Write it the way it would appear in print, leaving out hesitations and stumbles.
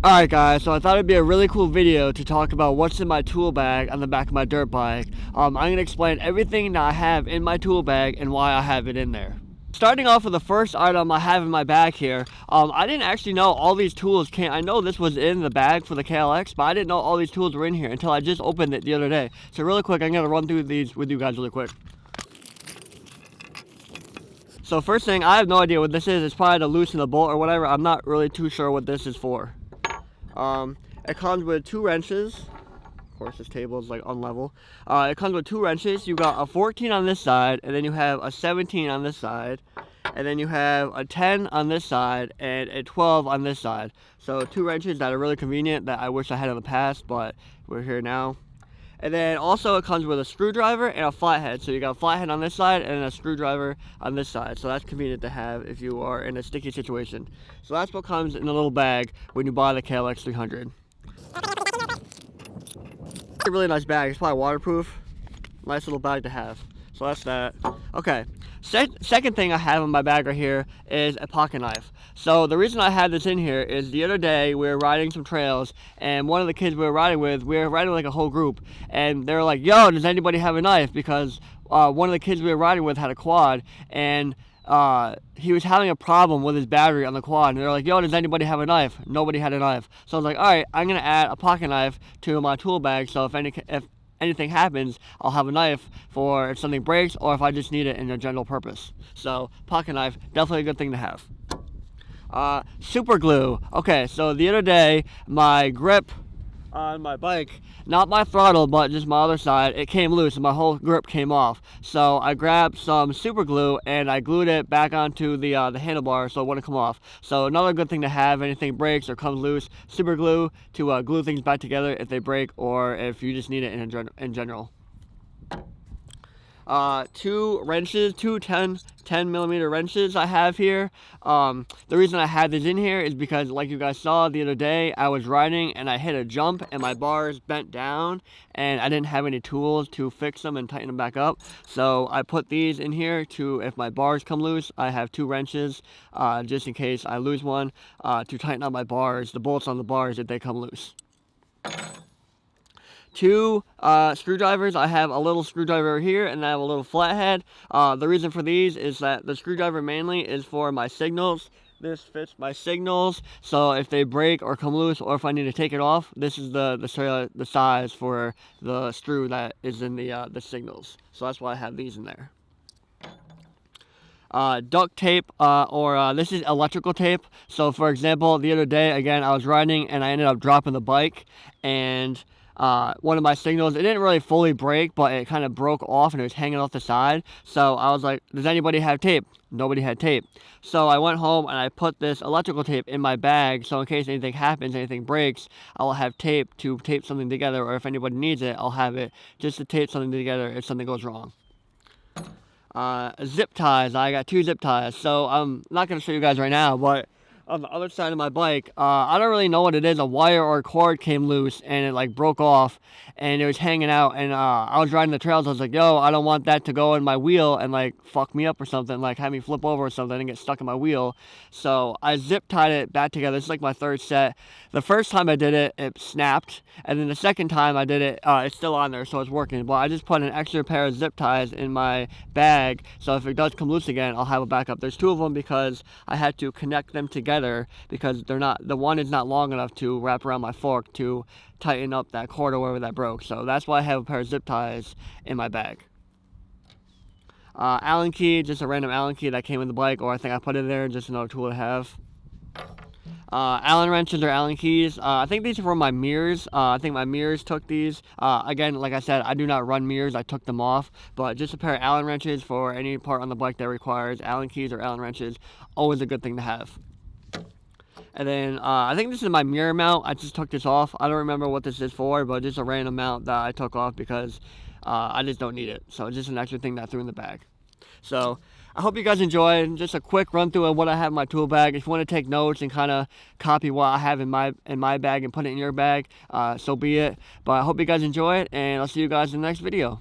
Alright guys, so I thought it'd be a really cool video to talk about what's in my tool bag on the back of my dirt bike. I'm going to explain everything that I have in my tool bag and why I have it in there. Starting off with the first item I have in my bag here, I didn't actually know all these tools came. I know this was in the bag for the KLX, but I didn't know all these tools were in here until I just opened it the other day. So really quick, I'm going to run through these with you guys really quick. So first thing, I have no idea what this is. It's probably to loosen the bolt or whatever. I'm not really too sure what this is for. It comes with 2 wrenches. Of course, this table is like unlevel. It comes with 2 wrenches. You got a 14 on this side, and then you have a 17 on this side, and then you have a 10 on this side and a 12 on this side. So 2 wrenches that are really convenient that I wish I had in the past, but we're here now. And then also it comes with a screwdriver and a flathead. So you got a flathead on this side and a screwdriver on this side. So that's convenient to have if you are in a sticky situation. So that's what comes in a little bag when you buy the KLX 300. It's a really nice bag. It's probably waterproof. Nice little bag to have. So that's that. Okay. Second thing I have in my bag right here is a pocket knife. So the reason I had this in here is the other day we were riding some trails, and one of the kids we were riding with like a whole group, and they were like, yo, does anybody have a knife? Because one of the kids we were riding with had a quad, and he was having a problem with his battery on the quad, and they're like, yo, does anybody have a knife? Nobody had a knife. So I was like, all right, I'm gonna add a pocket knife to my tool bag, so if anything happens, I'll have a knife for if something breaks or if I just need it in a general purpose. So pocket knife, definitely a good thing to have. Super glue. Okay, so the other day my grip on my bike, not my throttle but just my other side, it came loose and my whole grip came off. So I grabbed some super glue and I glued it back onto the handlebar so it wouldn't come off. So another good thing to have, anything breaks or comes loose, super glue to glue things back together if they break or if you just need it in general. 2 wrenches, 2 10 millimeter wrenches I have here. The reason I had this in here is because, like you guys saw the other day, I was riding and I hit a jump and my bars bent down and I didn't have any tools to fix them and tighten them back up. So I put these in here to, if my bars come loose, I have 2 wrenches just in case I lose one to tighten up my bars, the bolts on the bars if they come loose. 2 screwdrivers. I have a little screwdriver here and I have a little flathead. The reason for these is that the screwdriver mainly is for my signals. This fits my signals, so if they break or come loose or if I need to take it off, this is the size for the screw that is in the signals. So that's why I have these in there. Duct tape, this is electrical tape. So for example, the other day, again, I was riding and I ended up dropping the bike, and one of my signals, it didn't really fully break, but it kind of broke off and it was hanging off the side. So I was like, does anybody have tape? Nobody had tape. So I went home and I put this electrical tape in my bag, so in case anything happens, anything breaks, I'll have tape to tape something together, or if anybody needs it, I'll have it just to tape something together if something goes wrong. Zip ties. I got 2 zip ties. So I'm not going to show you guys right now, but on the other side of my bike, I don't really know what it is. A wire or a cord came loose and it like broke off and it was hanging out, and I was riding the trails. I was like, yo, I don't want that to go in my wheel and like fuck me up or something, like have me flip over or something and get stuck in my wheel. So I zip tied it back together. This is like my 3rd set. The first time I did it, it snapped, and then the second time I did it, it's still on there, so it's working. But I just put an extra pair of zip ties in my bag, so if it does come loose again, I'll have a backup. There's 2 of them because I had to connect them together because the one is not long enough to wrap around my fork to tighten up that cord or wherever that broke. So that's why I have a pair of zip ties in my bag. Allen key, just a random Allen key that came in the bike, or I think I put it there, just another tool to have. Allen wrenches or Allen keys. I think these are for my mirrors. I think my mirrors took these. Again, like I said, I do not run mirrors. I took them off. But just a pair of Allen wrenches for any part on the bike that requires Allen keys or Allen wrenches. Always a good thing to have. And then I think this is my mirror mount. I just took this off. I don't remember what this is for, but just a random mount that I took off because I just don't need it. So it's just an extra thing that I threw in the bag. So I hope you guys enjoyed just a quick run through of what I have in my tool bag. If you want to take notes and kind of copy what I have in my bag and put it in your bag, so be it. But I hope you guys enjoy it, and I'll see you guys in the next video.